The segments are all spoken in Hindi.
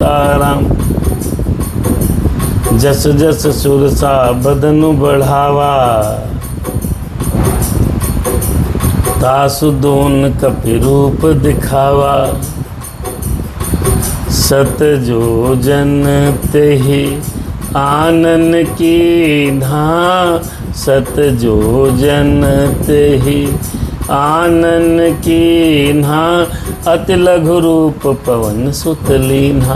राम। जस जस सुरसा बदन बढ़ावा, तासु दोन कपि रूप दिखावा। सत जो जन तेहि आनन की धा, सत जो जन तेहि आनन की ना। अति लघु रूप पवन सुत लीन्हा।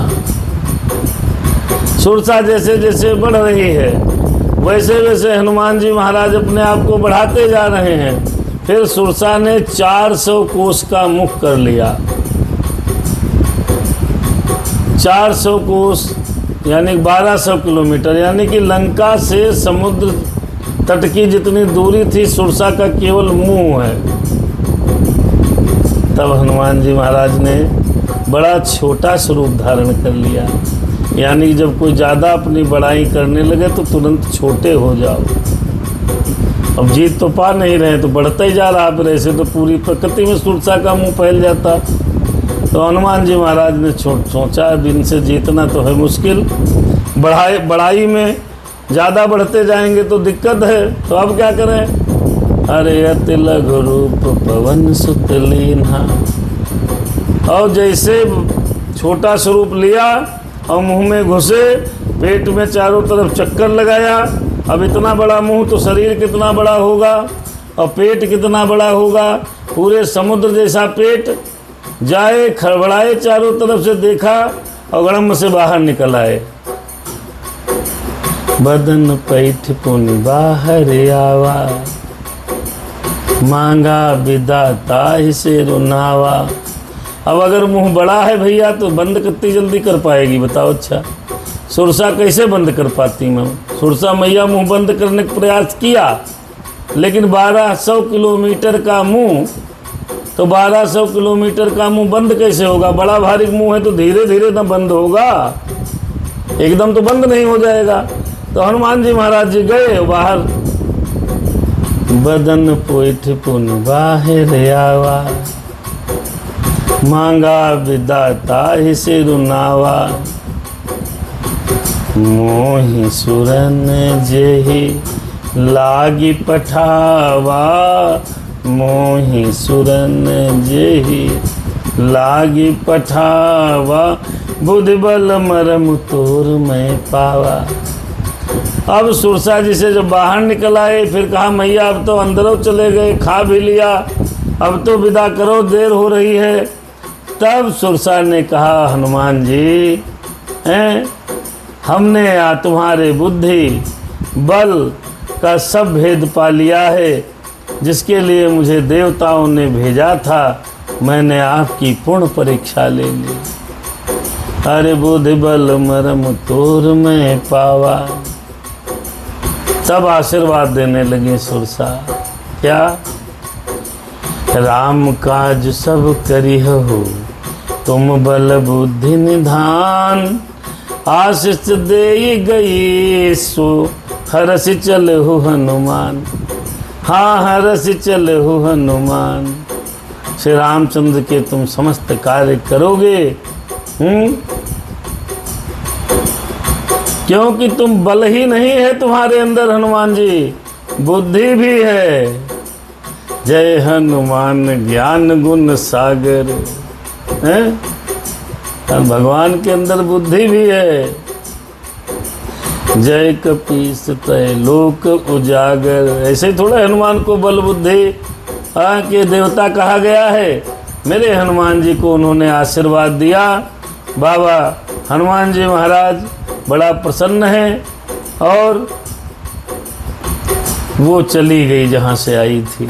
सुरसा जैसे जैसे बढ़ रही है वैसे वैसे हनुमान जी महाराज अपने आप को बढ़ाते जा रहे हैं। फिर सुरसा ने 400 कोस का मुख कर लिया। 400 कोस यानी 1200 किलोमीटर, यानी कि लंका से समुद्र तट की जितनी दूरी थी सुरसा का केवल मुंह है। तब हनुमान जी महाराज ने बड़ा छोटा स्वरूप धारण कर लिया। यानी जब कोई ज़्यादा अपनी बड़ाई करने लगे तो तुरंत छोटे हो जाओ। अब जीत तो पा नहीं रहे तो बढ़ता ही जा रहा, फिर ऐसे तो पूरी प्रकृति में सुरसा का मुंह फैल जाता। तो हनुमान जी महाराज ने सोचा अब इनसे जीतना तो है मुश्किल, बड़ाई में ज़्यादा बढ़ते जाएंगे तो दिक्कत है। तो अब क्या करें? अरे अति लघु रूप पवन सुत लीन्हा। और जैसे छोटा स्वरूप लिया और मुंह में घुसे, पेट में चारों तरफ चक्कर लगाया। अब इतना बड़ा मुंह तो शरीर कितना बड़ा होगा और पेट कितना बड़ा होगा। पूरे समुद्र जैसा पेट जाए, खड़बड़ाए, चारों तरफ से देखा और गड़म से बाहर निकल आए। बदन पैठ पुनि बाहर आवा, मांगा विदाता से रुनावा। अब अगर मुंह बड़ा है भैया तो बंद कितनी जल्दी कर पाएगी बताओ? अच्छा, सुरसा कैसे बंद कर पाती मैं? सुरसा मैया मुंह बंद करने का प्रयास किया, लेकिन 1200 किलोमीटर का मुंह, तो 1200 किलोमीटर का मुंह बंद कैसे होगा? बड़ा भारी मुंह है तो धीरे धीरे ना बंद होगा, एकदम तो बंद नहीं हो जाएगा। तो हनुमान जी महाराज जी गए बाहर। बदन पोइठ पुनि बाहर आवा, मांगा विदाता से रुनावा। मोहि सुरन जेहि लागी पठावा, मोहि सुरन जेहि लागी पठावा। बुद्धि बल मरम तोर मैं पावा। अब सुरसा जी से जब बाहर निकल आए फिर कहा मैया अब तो अंदरों चले गए, खा भी लिया, अब तो विदा करो, देर हो रही है। तब सुरसा ने कहा हनुमान जी हैं, हमने तुम्हारे बुद्धि बल का सब भेद पा लिया है, जिसके लिए मुझे देवताओं ने भेजा था, मैंने आपकी पूर्ण परीक्षा ले ली। अरे बुद्धि बल मरम तोर मैं पावा। तब आशीर्वाद देने लगे सुरसा। क्या? राम काज सब करिहु, तुम बल बुद्धि निधान। आशीष दे गई सो हरस चलहु हनुमान। हाँ हरस चलहु हनुमान। श्री रामचंद्र के तुम समस्त कार्य करोगे, क्योंकि तुम बल ही नहीं है तुम्हारे अंदर हनुमान जी, बुद्धि भी है। जय हनुमान ज्ञान गुण सागर हैं? भगवान के अंदर बुद्धि भी है। जय कपीस तय लोक उजागर। ऐसे ही थोड़ा हनुमान को बल बुद्धि के देवता कहा गया है। मेरे हनुमान जी को उन्होंने आशीर्वाद दिया। बाबा हनुमान जी महाराज बड़ा प्रसन्न है और वो चली गई जहाँ से आई थी।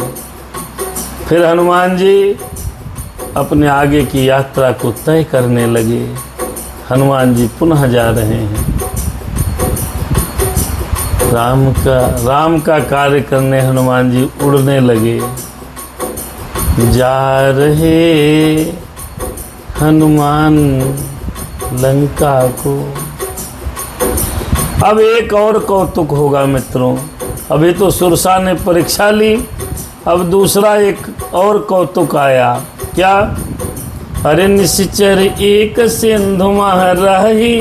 फिर हनुमान जी अपने आगे की यात्रा को तय करने लगे। हनुमान जी पुनः जा रहे हैं राम का कार्य करने। हनुमान जी उड़ने लगे। जा रहे हनुमान लंका को। अब एक और कौतुक होगा मित्रों। अभी तो सुरसा ने परीक्षा ली, अब दूसरा एक और कौतुक आया। क्या? अरे निश्चर एक सिंधु मह रही,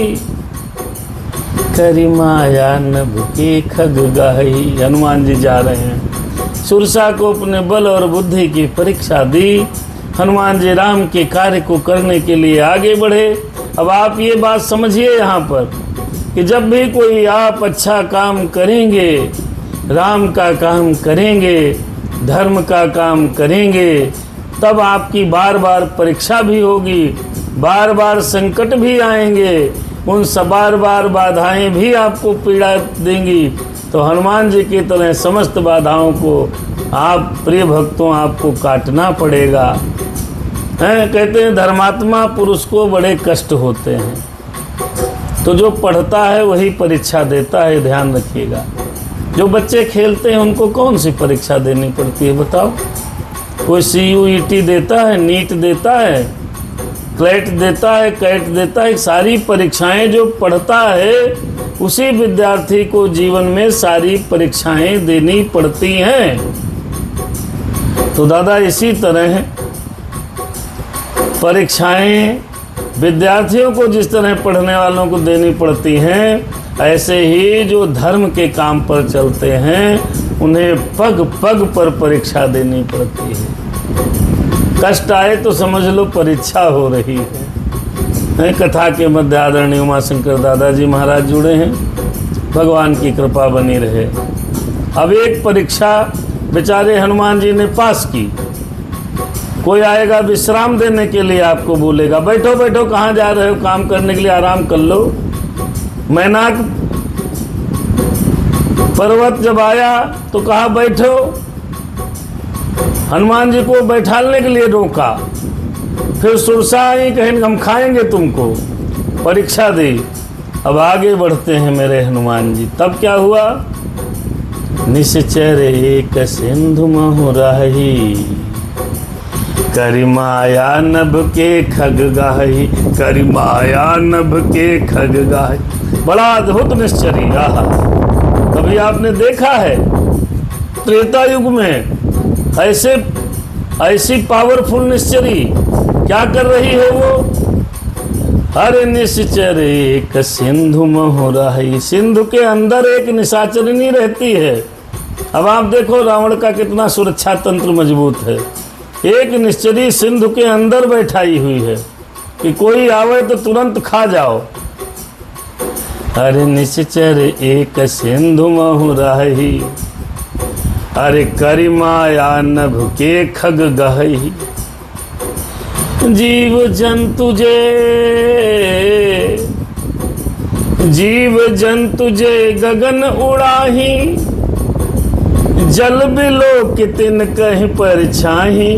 करी माया नभ के खग गाही। हनुमान जी जा रहे हैं, सुरसा को अपने बल और बुद्धि की परीक्षा दी। हनुमान जी राम के कार्य को करने के लिए आगे बढ़े। अब आप ये बात समझिए यहाँ पर कि जब भी कोई आप अच्छा काम करेंगे, राम का काम करेंगे, धर्म का काम करेंगे, तब आपकी बार बार परीक्षा भी होगी, बार बार संकट भी आएंगे, उन सब बार बार बाधाएं भी आपको पीड़ा देंगी। तो हनुमान जी की तरह समस्त बाधाओं को आप प्रिय भक्तों आपको काटना पड़ेगा। कहते हैं धर्मात्मा पुरुष को बड़े कष्ट होते हैं, तो जो पढ़ता है वही परीक्षा देता है, ध्यान रखिएगा। जो बच्चे खेलते हैं उनको कौन सी परीक्षा देनी पड़ती है बताओ? कोई CUET देता है, नीट देता है, क्लैट देता है, कैट देता है। सारी परीक्षाएं जो पढ़ता है उसी विद्यार्थी को जीवन में सारी परीक्षाएं देनी पड़ती हैं। तो दादा इसी तरह परीक्षाएं विद्यार्थियों को जिस तरह पढ़ने वालों को देनी पड़ती हैं, ऐसे ही जो धर्म के काम पर चलते हैं उन्हें पग पग पर परीक्षा देनी पड़ती है। कष्ट आए तो समझ लो परीक्षा हो रही है। कथा के मध्य आदरणीय उमाशंकर दादाजी महाराज जुड़े हैं, भगवान की कृपा बनी रहे। अब एक परीक्षा बेचारे हनुमान जी ने पास की। कोई आएगा विश्राम देने के लिए, आपको बोलेगा बैठो बैठो, कहाँ जा रहे हो, काम करने के लिए आराम कर लो। मैनाक पर्वत जब आया तो कहा बैठो, हनुमान जी को बैठालने के लिए रोका। फिर सुरसा आई, कहें हम खाएंगे तुमको, परीक्षा दी। अब आगे बढ़ते हैं मेरे हनुमान जी। तब क्या हुआ? निश्चर एक सिंधु महु राही, करी माया नभ के खग गाही, करी माया नभ के खग गाही। बड़ा अद्भुत निश्चरी रहा। कभी आपने देखा है त्रेता युग में ऐसी पावरफुल निश्चरी? क्या कर रही है वो? हरे निश्चर एक सिंधु महु राही, सिंधु के अंदर एक निशाचरिणी रहती है। अब आप देखो रावण का कितना सुरक्षा तंत्र मजबूत है। एक निश्चरी सिंधु के अंदर बैठाई हुई है कि कोई आवे तो तुरंत खा जाओ। अरे निश्चर एक सिंधु महु राही, अरे करी माया नभ के खग गहई। जीव जंतु जे गगन उड़ाही, जल बिलो कितिन कहीं पर छाही।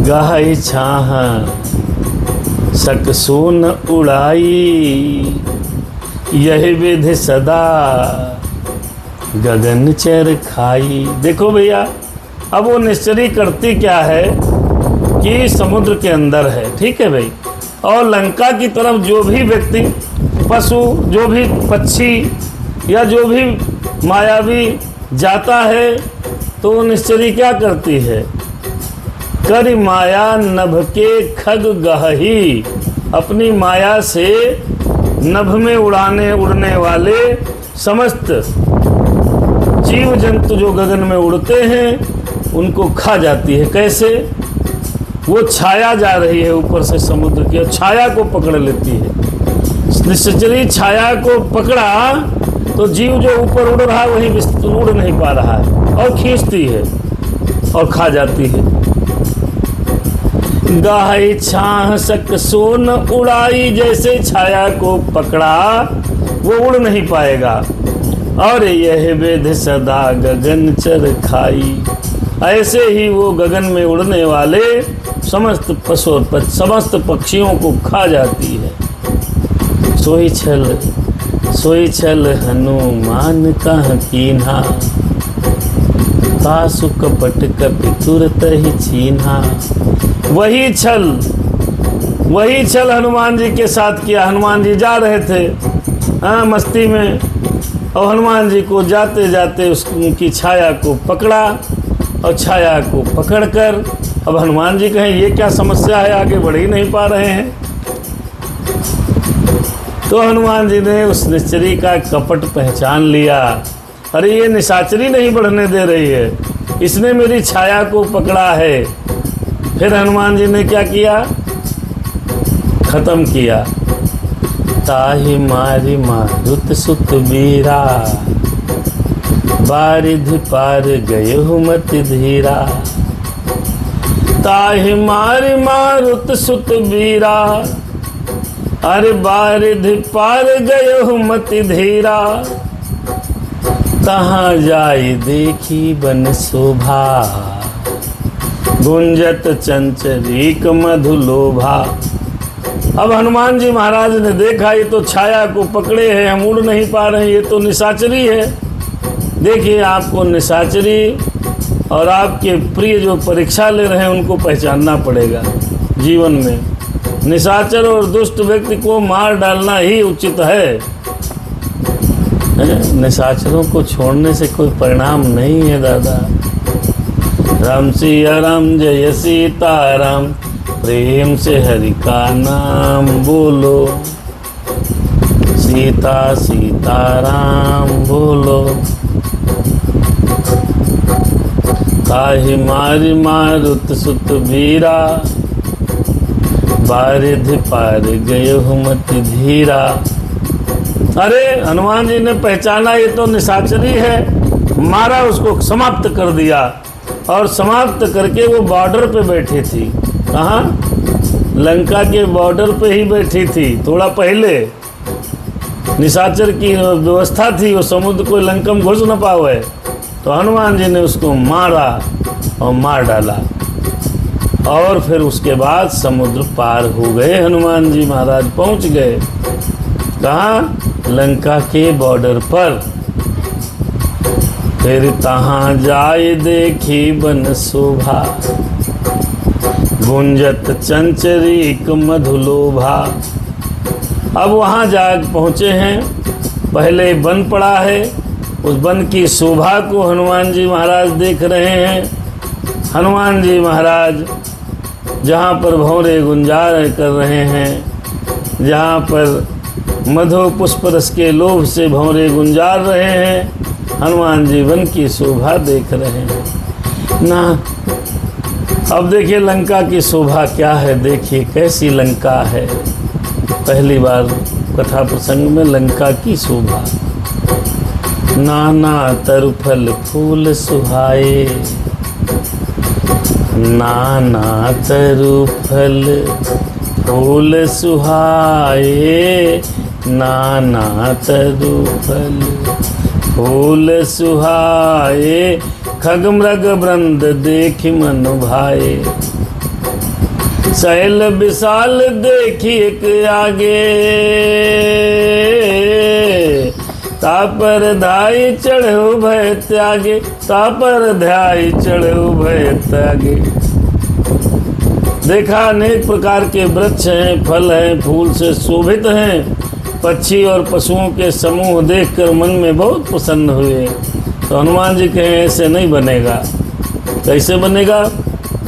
गाय छाह सकसून उड़ाई, यही विधि सदा गगन चर खाई। देखो भैया, अब वो निश्चरी करती क्या है कि समुद्र के अंदर है, ठीक है भाई, और लंका की तरफ जो भी व्यक्ति, पशु, जो भी पक्षी या जो भी मायावी जाता है तो वो निश्चरी क्या करती है? करी माया नभ के खग गहही, अपनी माया से नभ में उड़ने वाले समस्त जीव जंतु जो गगन में उड़ते हैं उनको खा जाती है। कैसे? वो छाया जा रही है ऊपर से समुद्र की, और छाया को पकड़ लेती है। निश्चरी छाया को पकड़ा तो जीव जो ऊपर उड़ रहा है वही उड़ नहीं पा रहा है और खींचती है और खा जाती है। गाय छाह सक सोन उड़ाई, जैसे छाया को पकड़ा वो उड़ नहीं पाएगा। और यह वेद सदा गगन चर खाई, ऐसे ही वो गगन में उड़ने वाले समस्त पशु समस्त पक्षियों को खा जाती है। सोई छल हनुमान कह कीन्हा, पासु कपट कपि तुरत ही छीन्हा। वही छल हनुमान जी के साथ किया। हनुमान जी जा रहे थे मस्ती में, और हनुमान जी को जाते जाते उनकी छाया को पकड़ा, और छाया को पकड़कर अब हनुमान जी कहें ये क्या समस्या है, आगे बढ़ ही नहीं पा रहे हैं। तो हनुमान जी ने उस निश्चरी का कपट पहचान लिया। अरे ये निशाचरी नहीं बढ़ने दे रही है, इसने मेरी छाया को पकड़ा है। फिर हनुमान जी ने क्या किया, खत्म किया। ताहि मारी मारुत सुत बीरा, बारिधि पार गए मत धीरा। ताहि मारी मारुत सुत बीरा, अरे बारिधि पार गए मत धीरा। तहाँ जाई देखी बन शोभा, गुंजत चंचरीक मधुलोभा। अब हनुमान जी महाराज ने देखा ये तो छाया को पकड़े हैं, हम उड़ नहीं पा रहे हैं, ये तो निशाचरी है। देखिए आपको निशाचरी और आपके प्रिय जो परीक्षा ले रहे हैं उनको पहचानना पड़ेगा। जीवन में निशाचर और दुष्ट व्यक्ति को मार डालना ही उचित है। निशाचरों को छोड़ने से कोई परिणाम नहीं है दादा। राम सिया राम जय सीताराम, प्रेम से हरि का नाम बोलो। सीता सीताराम बोलो। ताहि मारी मारुत सुत बीरा, बारिधि पार गए मत धीरा। अरे हनुमान जी ने पहचाना ये तो निशाचरी है, मारा, उसको समाप्त कर दिया। और समाप्त करके वो बॉर्डर पे बैठी थी। कहाँ? लंका के बॉर्डर पे ही बैठी थी। थोड़ा पहले निशाचर की व्यवस्था थी, वो समुद्र को लंका में घुस न पावे, तो हनुमान जी ने उसको मारा और मार डाला। और फिर उसके बाद समुद्र पार हो गए, हनुमान जी महाराज पहुंच गए। कहाँ? लंका के बॉर्डर पर। फिर तहाँ जाए देखी बन शोभा, गुंजत चंचरीक मधुलोभा। अब वहाँ जा पहुँचे हैं, पहले वन पड़ा है, उस वन की शोभा को हनुमान जी महाराज देख रहे हैं। हनुमान जी महाराज जहाँ पर भंवरे गुंजार कर रहे हैं, जहाँ पर मधु पुष्प रस के लोभ से भंवरे गुंजार रहे हैं, हनुमान जी वन की शोभा देख रहे हैं ना। अब देखिए लंका की शोभा क्या है, देखिए कैसी लंका है। पहली बार कथा प्रसंग में लंका की शोभा। नाना तरु फल फूल सुहाए, नाना तरु फल फूल सुहाए, नाना तरु फल फूल सुहाए। खग मृग वृंद देखि मन भाए, शैल विशाल देखी एक आगे। तापर धाई चढ़ो भय त्यागे, तापर ध्याई चढ़ो भय त्यागे। देखा अनेक प्रकार के वृक्ष हैं, फल हैं, फूल से शोभित हैं। पक्षी और पशुओं के समूह देखकर मन में बहुत प्रसन्न हुए। तो हनुमान जी कहें ऐसे नहीं बनेगा। कैसे बनेगा?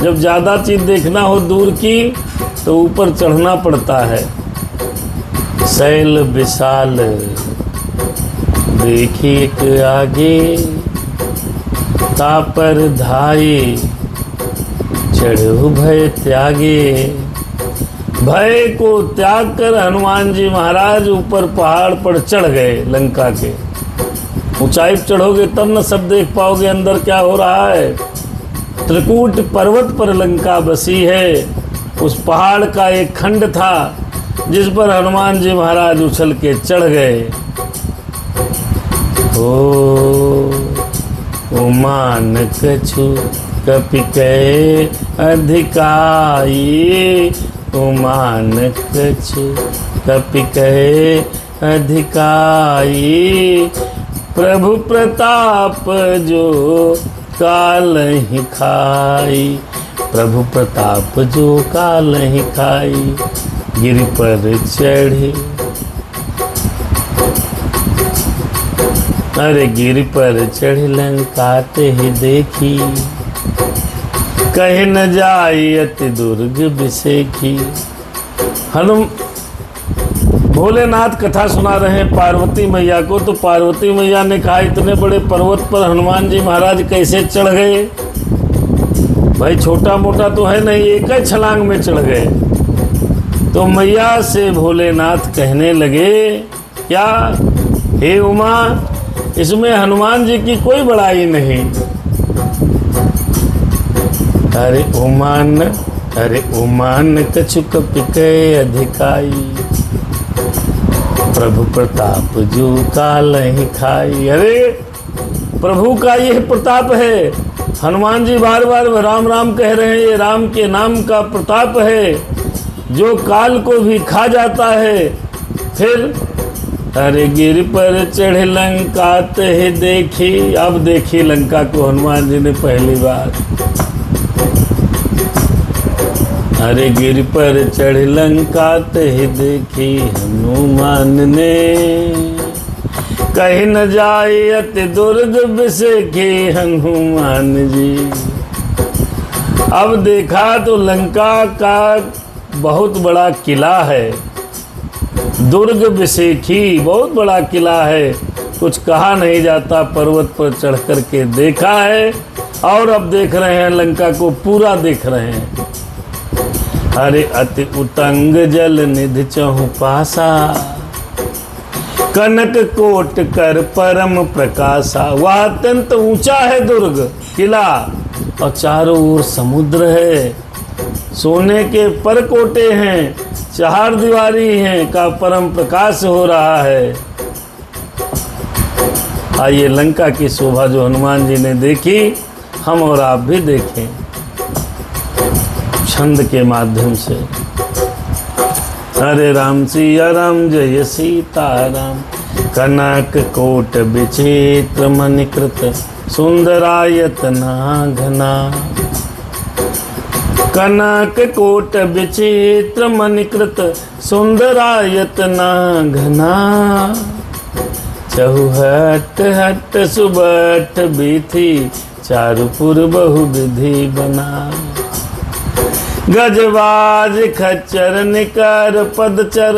जब ज़्यादा चीज़ देखना हो दूर की तो ऊपर चढ़ना पड़ता है। शैल विशाल देखी एक आगे, तापर धाई चढ़ो भय त्यागे। भय को त्याग कर हनुमान जी महाराज ऊपर पहाड़ पर चढ़ गए। लंका के ऊंचाई पर चढ़ोगे तब न सब देख पाओगे अंदर क्या हो रहा है। त्रिकूट पर्वत पर लंका बसी है। उस पहाड़ का एक खंड था जिस पर हनुमान जी महाराज उछल के चढ़ गए। ओ मान कछु कपि कहे अधिकाई, उमान कछु कपि कहे अधिकाई। प्रभु प्रताप जो कालहि खाई, प्रभु प्रताप जो कालहि खाई। गिरि पर चढ़े, अरे गिरि पर चढ़ लंका ते ही देखी। कहीं न जाई अति दुर्ग बिसेखी। हनुम भोलेनाथ कथा सुना रहे हैं पार्वती मैया को, तो पार्वती मैया ने कहा इतने बड़े पर्वत पर हनुमान जी महाराज कैसे चढ़ गए? भाई छोटा मोटा तो है नहीं, एक ही छलांग में चढ़ गए। तो मैया से भोलेनाथ कहने लगे, क्या हे उमा, इसमें हनुमान जी की कोई बड़ाई नहीं। अरे उमान कछु कपिके अधिकाई, प्रभु प्रताप जो काल ही खाई। अरे प्रभु का यह प्रताप है। हनुमान जी बार बार राम राम कह रहे हैं, ये राम के नाम का प्रताप है जो काल को भी खा जाता है। फिर अरे गिर पर चढ़ लंका ते देखी। अब देखी लंका को हनुमान जी ने पहली बार। अरे गिर पर चढ़ लंका ते देखी हनुमान ने, कहीं न जाए अति दुर्ग बिसेखे हनुमान जी। अब देखा तो लंका का बहुत बड़ा किला है, दुर्ग बिसेखी बहुत बड़ा किला है, कुछ कहा नहीं जाता। पर्वत पर चढ़ कर के देखा है और अब देख रहे हैं लंका को पूरा देख रहे हैं। अरे अति उतंग जल निधि चहु पासा, कनक कोट कर परम प्रकाशा। वह अत्यंत ऊंचा है दुर्ग किला और चारों ओर समुद्र है, सोने के परकोटे हैं, चार दीवारी हैं का परम प्रकाश हो रहा है। आइए लंका की शोभा जो हनुमान जी ने देखी हम और आप भी देखें छंद के माध्यम से। हरे राम सिया राम जय सीताराम, कनक कोट विचित्र मणिकृत सुंदरायतना घना। कनक कोट विचित्र मणिकृत सुंदरायतना घना। चहुहट हट सुबट बीथी, चारुपुर बहुविधि बना। गजबाज खच्चर निकर पदचर,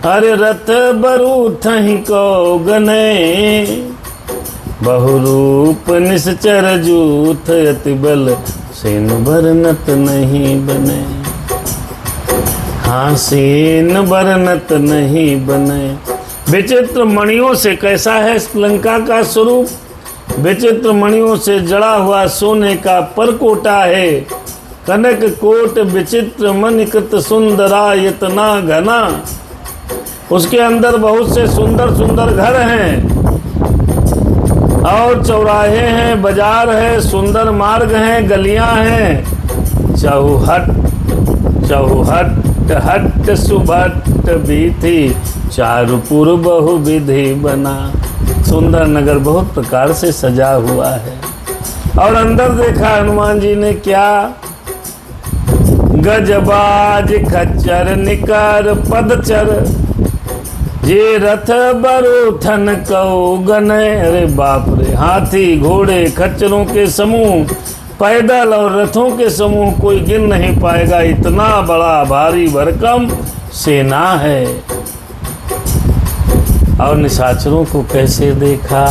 हरे रथ बरू थही को गने। बहुरूप निश्चर जूथ अति बल, सेन बरनत नहीं बने। हाँ सेन बरनत नहीं बने। विचित्र मणियों से, कैसा है लंका का स्वरूप? विचित्र मणियों से जड़ा हुआ सोने का परकोटा है। कनक कोट विचित्र मणिकृत सुंदरायतना घना। उसके अंदर बहुत से सुंदर सुंदर घर हैं और चौराहे हैं, बाजार है, सुंदर मार्ग हैं, गलियां हैं। चौहट चौहट हट सुभट बीथी, चारुपुर बहुविधि बना। सुंदर नगर बहुत प्रकार से सजा हुआ है। और अंदर देखा हनुमान जी ने क्या? गजबाज खच्चर निकर पदचर, ये रथ बरो थन कौ गने। अरे बाप रे, हाथी घोड़े खच्चरों के समूह, पैदल और रथों के समूह कोई गिन नहीं पाएगा, इतना बड़ा भारी भरकम सेना है। और निशाचरों को कैसे देखा?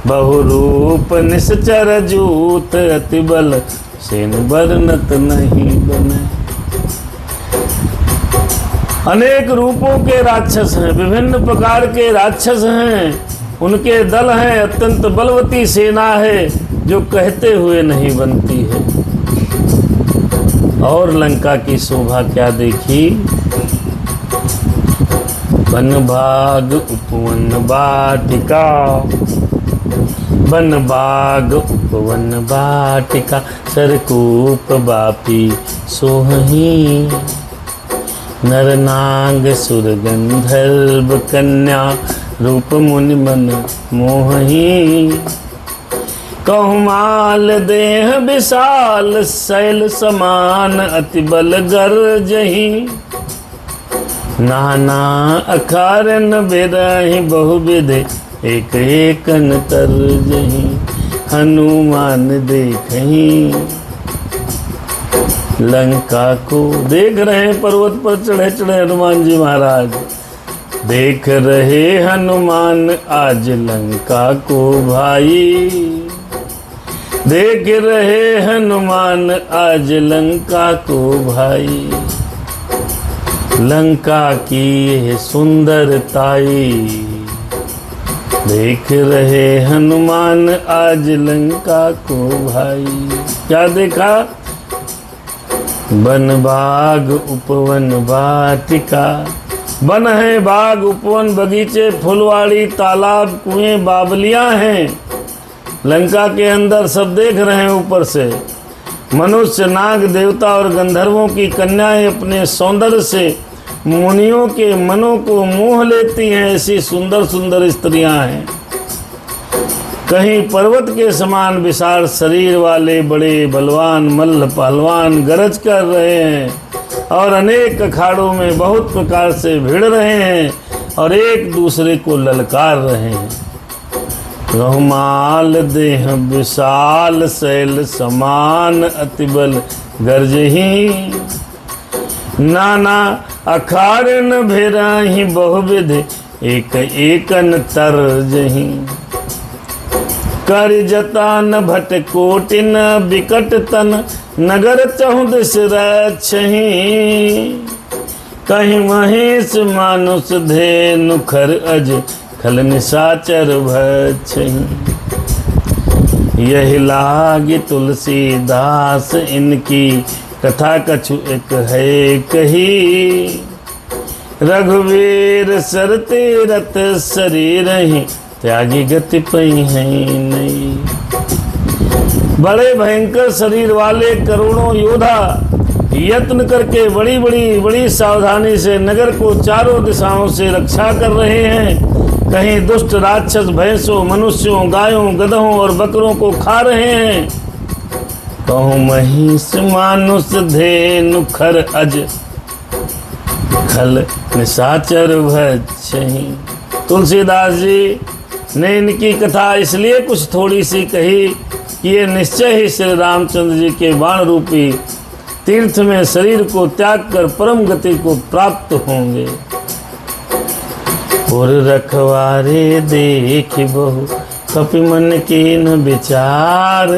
बहुरूप निश्चर जूत अति बल, सेन बरनत नहीं बने। अनेक रूपों के राक्षस हैं, विभिन्न प्रकार के राक्षस हैं, उनके दल हैं, अत्यंत बलवती सेना है जो कहते हुए नहीं बनती है। और लंका की शोभा क्या देखी? वन भाग उपवन वाटिका, वन बाग उपवन वाटिका। सरकूप बापी सोहही, नर नाग सुर गंधर्व कन्या, रूप मुनि मन मोहही। कहुमाल देह विशाल, शैल समान अति बल गर्जही। नाना अखारन बिरहि बहुविध, एक एकन तरजही। हनुमान देखहीं लंका को। देख रहे हैं पर्वत पर चढ़े चढ़े हनुमान जी महाराज, देख रहे हनुमान आज लंका को भाई, देख रहे हनुमान आज लंका को भाई, लंका की ये सुंदरताई, देख रहे हनुमान आज लंका को भाई। क्या देखा? वन बाग उपवन वाटिका, वन है बाग उपवन बगीचे फुलवाड़ी तालाब कुएं बावलियां हैं लंका के अंदर, सब देख रहे हैं ऊपर से। मनुष्य नाग देवता और गंधर्वों की कन्याएं अपने सौंदर्य से मुनियों के मनों को मोह लेती हैं, ऐसी सुंदर सुंदर स्त्रियां हैं। कहीं पर्वत के समान विशाल शरीर वाले बड़े बलवान मल्ल पहलवान गरज कर रहे हैं और अनेक अखाड़ों में बहुत प्रकार से भिड़ रहे हैं और एक दूसरे को ललकार रहे हैं। रोमाल देह विशाल शैल समान अतिबल गर्जही, नाना अखाड़न भेराही बहुविध एक एकन तरजही, कर जतान भट कोटिन विकट तन नगर चहुदिस रक्षही, कहीं महेश मानुष धेनु खर अज खल निशाचर भक्षही, यही लागी तुलसीदास इनकी कथा कछु एक है कही, रघुवीर सरते रत शरीर ही त्यागी गति पई है नहीं। बड़े भयंकर शरीर वाले करोड़ों योद्धा यत्न करके बड़ी सावधानी से नगर को चारों दिशाओं से रक्षा कर रहे हैं। कहीं दुष्ट राक्षस भैंसों मनुष्यों गायों गधों और बकरों को खा रहे हैं, कहूँ महिष मानुष धेनु खर अज खल निशाचर भक्षही। तुलसीदास जी ने इनकी कथा इसलिए कुछ थोड़ी सी कही कि ये निश्चय ही श्री रामचंद्र जी के बाण रूपी तीर्थ में शरीर को त्याग कर परम गति को प्राप्त होंगे। और रखवारे देख बहु कपि मन कीन विचार,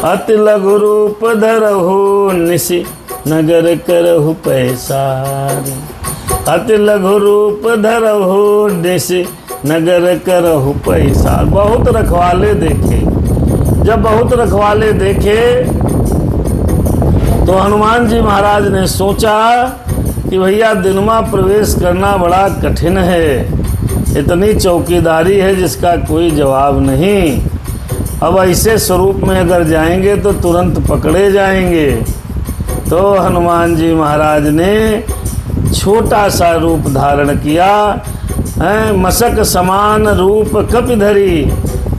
अति लघु रूप धरहु निशि नगर करहु पैसार, अति लघु रूप धरहु निशि नगर करहु पैसार। बहुत रखवाले देखे, जब बहुत रखवाले देखे तो हनुमान जी महाराज ने सोचा कि भैया दिनमा प्रवेश करना बड़ा कठिन है, इतनी चौकीदारी है जिसका कोई जवाब नहीं। अब ऐसे स्वरूप में अगर जाएंगे तो तुरंत पकड़े जाएंगे। तो हनुमान जी महाराज ने छोटा सा रूप धारण किया, मशक समान रूप कपिधरी।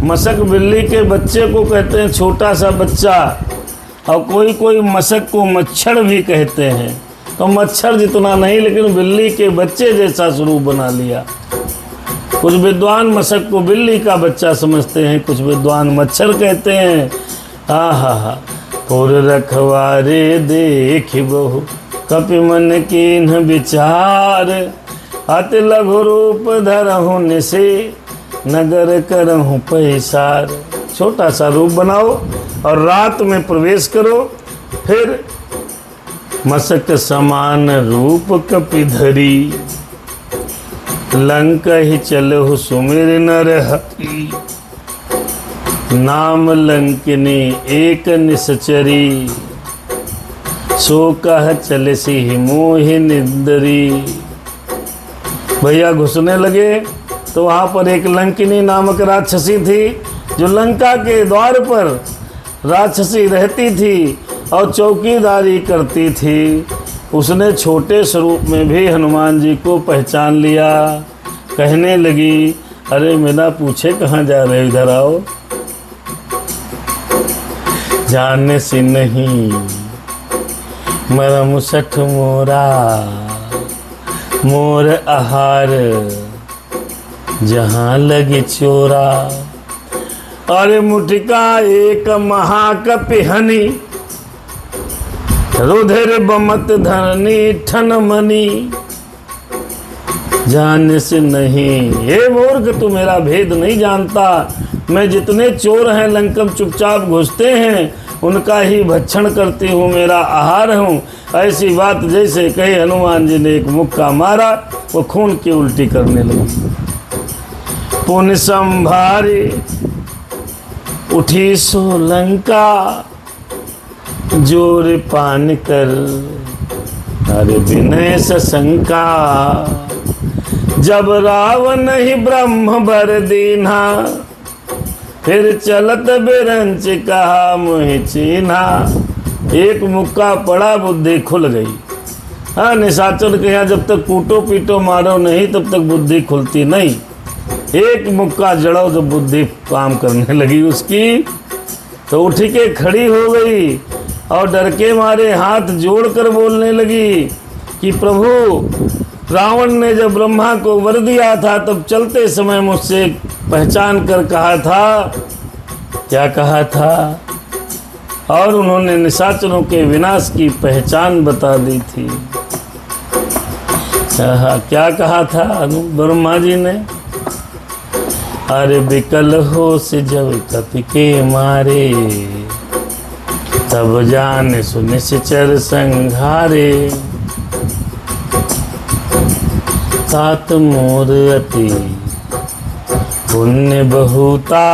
मशक बिल्ली के बच्चे को कहते हैं छोटा सा बच्चा, और कोई मशक को मच्छर भी कहते हैं। तो मच्छर जितना नहीं लेकिन बिल्ली के बच्चे जैसा स्वरूप बना लिया। कुछ विद्वान मशक को बिल्ली का बच्चा समझते हैं, कुछ विद्वान मच्छर कहते हैं। आहा और रखवारे देख बहु कपि मन कीन्ह विचार, अति लघु रूप धरहु निशि नगर करहु पैसार। छोटा सा रूप बनाओ और रात में प्रवेश करो, फिर मशक समान रूप कपिधरी, लंक ही चलहु सुमिर नर हरि, नाम लंकिनी एक निश्चरी, सो कह चलसी मोहि निंदरी। भैया घुसने लगे तो वहाँ पर एक लंकिनी नामक राक्षसी थी, जो लंका के द्वार पर राक्षसी रहती थी और चौकीदारी करती थी। उसने छोटे स्वरूप में भी हनुमान जी को पहचान लिया। कहने लगी, अरे मेरा पूछे कहाँ जा रहे, इधर आओ। जानने से नहीं मरम सठ मोरा, मोर आहार जहाँ लगे चोरा, अरे मुठिका एक महाकपि हनि, रुधिर बमत धरनी ठन मनी, जान से नहीं। हे मूर्ख, तू मेरा भेद नहीं जानता। मैं जितने चोर हैं लंकम चुपचाप घुसते हैं, उनका ही भक्षण करती हूँ, मेरा आहार हूँ। ऐसी बात जैसे कही हनुमान जी ने एक मुक्का मारा, वो खून की उल्टी करने लगी। पुण्य संभारी उठी सो लंका, जोर पान कर अरे विनय सशंका। जब रावण ही ब्रह्म बर दीन्हा, फिर चलत बिरंच कहा मुहि चीन्हा। एक मुक्का पड़ा, बुद्धि खुल गई। हाँ, निशाचर के यहाँ जब तक कूटो पीटो मारो नहीं, तब तक बुद्धि खुलती नहीं। एक मुक्का जड़ो तो बुद्धि काम करने लगी उसकी, तो उठ के खड़ी हो गई और डर के मारे हाथ जोड़कर बोलने लगी कि प्रभु, रावण ने जब ब्रह्मा को वर दिया था तब चलते समय मुझसे पहचान कर कहा था। क्या कहा था? और उन्होंने निशाचरों के विनाश की पहचान बता दी थी। क्या कहा था ब्रह्मा जी ने? अरे विकल हो से जब कपि के मारे, तब जान सुनिश्चर संघारे। तात मोर अति पुण्य बहुता,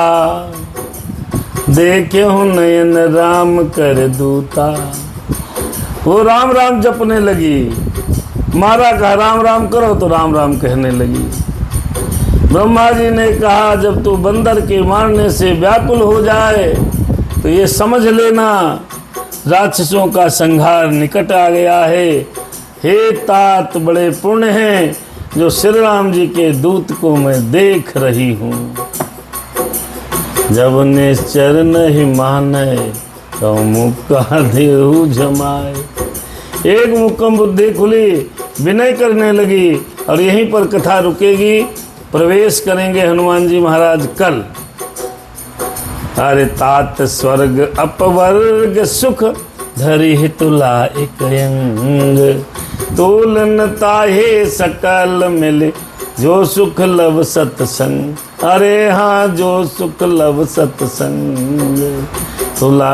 देख्यो नयन राम कर दूता। वो राम राम जपने लगी। मारा कहा राम राम करो, तो राम राम कहने लगी। ब्रह्मा जी ने कहा जब तू बंदर के मारने से व्याकुल हो जाए तो ये समझ लेना राक्षसों का संहार निकट आ गया है। हे तात, बड़े पुण्य हैं जो श्री राम जी के दूत को मैं देख रही हूँ। जब निश्चर नहीं माने तो मुक्का देहु जमाए। एक मुक्कम बुद्धि खुली, विनय करने लगी। और यहीं पर कथा रुकेगी। प्रवेश करेंगे हनुमान जी महाराज कल। अरे तात स्वर्ग अपवर्ग सुख, धरि तुला एक अंग। तोलन ताहे सकल मिले, जो सुख लव सत्संग। अरे हाँ, जो सुख लव सत्संग तुला।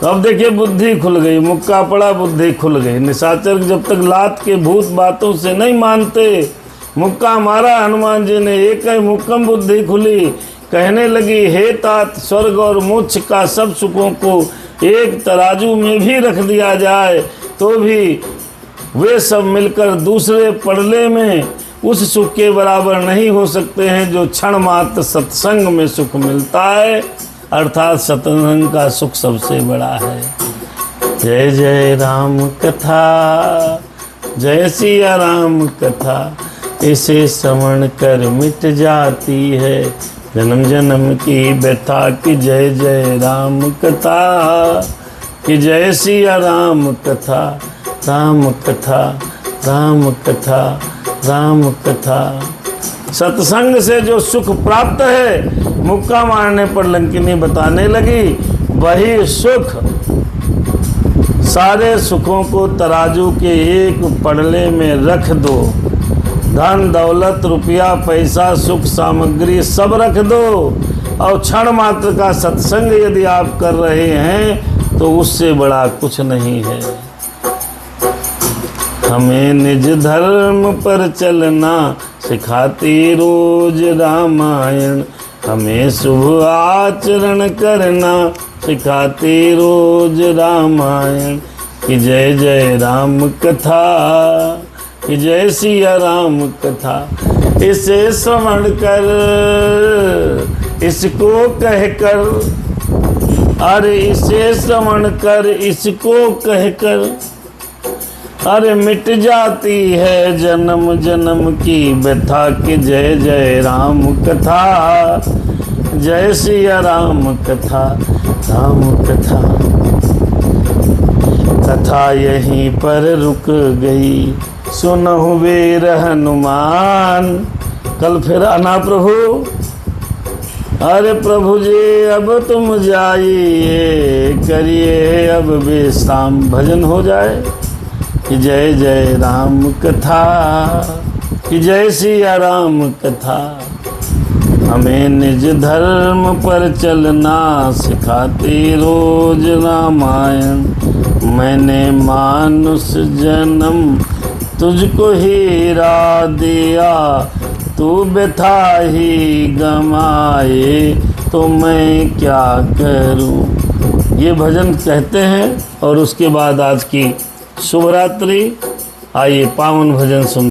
अब देखिए बुद्धि खुल गई, मुक्का पड़ा, बुद्धि खुल गई। निशाचर जब तक लात के भूत बातों से नहीं मानते, मुक्का मारा हनुमान जी ने, एक ही मुक्कम बुद्धि खुली। कहने लगी हे तात, स्वर्ग और मोक्ष का सब सुखों को एक तराजू में भी रख दिया जाए तो भी वे सब मिलकर दूसरे पड़ले में उस सुख के बराबर नहीं हो सकते हैं जो क्षण मात्र सत्संग में सुख मिलता है। अर्थात सत्संग का सुख सबसे बड़ा है। जय जय राम कथा, जय सिया राम कथा। इसे श्रवण कर मिट जाती है जन्म जन्म की व्यथा। की जय जय राम कथा, कि जय सिया राम कथा। राम कथा, राम कथा, राम कथा। सत्संग से जो सुख प्राप्त है, मुक्का मारने पर लंकिनी बताने लगी, वही सुख सारे सुखों को तराजू के एक पड़ले में रख दो। धन दौलत रुपया पैसा सुख सामग्री सब रख दो, और क्षण मात्र का सत्संग यदि आप कर रहे हैं तो उससे बड़ा कुछ नहीं है। हमें निज धर्म पर चलना सिखाती रोज रामायण। हमें शुभ आचरण करना सिखाती रोज रामायण। कि जय जय राम कथा, कि जय सिया राम कथा। इसे श्रवण कर, इसको कहकर, अरे इसे श्रवण कर, इसको कहकर, अरे मिट जाती है जन्म जन्म की व्यथा। कि जय जय राम कथा, जय सिया राम कथा। राम कथा। कथा यहीं पर रुक गई, सुनहु वीर हनुमान। कल फिर आना प्रभु। अरे प्रभु जी अब तुम जाइए, करिए अब विश्राम, भजन हो जाए। कि जय जय राम कथा, कि जय सिया राम कथा। हमें निज धर्म पर चलना सिखाती रोज रामायण। मैंने मानुष जन्म तुझको हीरा दिया, तू व्यथा ही गमाए तो मैं क्या करूं। ये भजन कहते हैं और उसके बाद आज की शुभ रात्रि। आइए पावन भजन सुन।